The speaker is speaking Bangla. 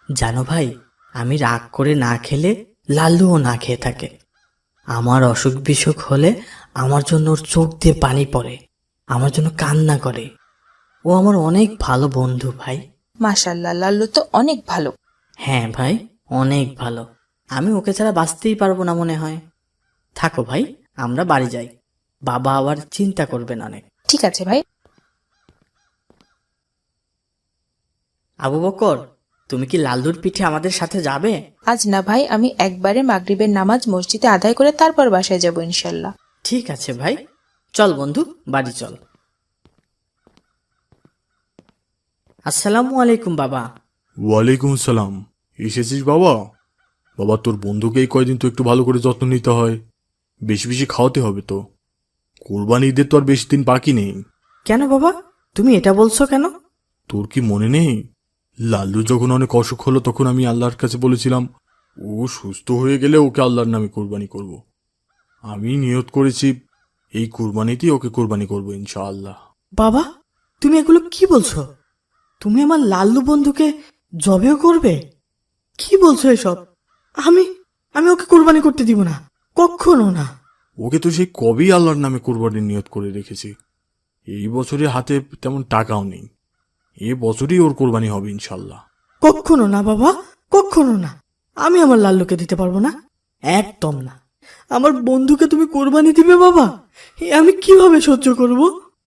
জানো ভাই, আমি রাগ করে না খেলে লাল্লুও না খেয়ে থাকে। আমার অসুখ বিসুখ হলে আমার জন্য ওর চোখ দিয়ে পানি পড়ে, আমার জন্য কান্না করে। ও আমার অনেক ভালো বন্ধু ভাই। মাশাআল্লাহ, লাল্লু তো অনেক ভালো। হ্যাঁ ভাই, অনেক ভালো। আমি ওকে ছাড়া বাঁচতেই পারবো না মনে হয়। থাকো ভাই, আমরা বাড়ি যাই, বাবা আবার চিন্তা করবেন অনেক। ঠিক আছে ভাই। আবু বকর, তুমি কি লাল্লুর পিঠে আমাদের সাথে যাবে? আজ না ভাই, আমি একবারে মাগরিবের নামাজ মসজিদে আদায় করে তারপর বাসায় যাব ইনশাল্লাহ। ঠিক আছে ভাই, চল বন্ধু, বাড়ি চল। আসসালামু আলাইকুম বাবা। ওয়ালাইকুম আসসালাম। এসেছিস বাবা? বাবা, তোর বন্ধুকে এই কয়দিন তো একটু ভালো করে যত্ন নিতে হয়, বেশি বেশি খাওয়াতে হবে তো। কোরবানি ঈদের তো আর বেশি দিন বাকি নেই। কেন বাবা, তুমি এটা বলছো কেন? তোর কি মনে নেই, লাল্লু যখন অনেক অসুখ হলো তখন আমি আল্লাহর কাছে বলেছিলাম ও সুস্থ হয়ে গেলে ওকে আল্লাহর নামে কোরবানি করব। আমি নিয়ত করেছি এই কোরবানিতেই ওকে কোরবানি করব ইনশাআল্লাহ। বাবা, তুমি এগুলো কি বলছো? তুমি আমার লাল্লু বন্ধুকে জবেও করবে? কি বলছো এসব? আমি আমি ওকে কোরবানি করতে দিব না, কখনো না। ওকে তো সেই কবেই আল্লাহর নামে কোরবানির নিয়ত করে রেখেছি। এই বছরে হাতে তেমন টাকাও নেই, এ বছরই ওর কোরবানি হবে ইনশাল্লাহ। কখনো না বাবা, কখনো না। আমি আমার লাল্লুকে দিতে পারবো না, একদম না। আমার বন্ধুকে তুমি কোরবানি দিবে বাবা? এ আমি কিভাবে সহ্য করব?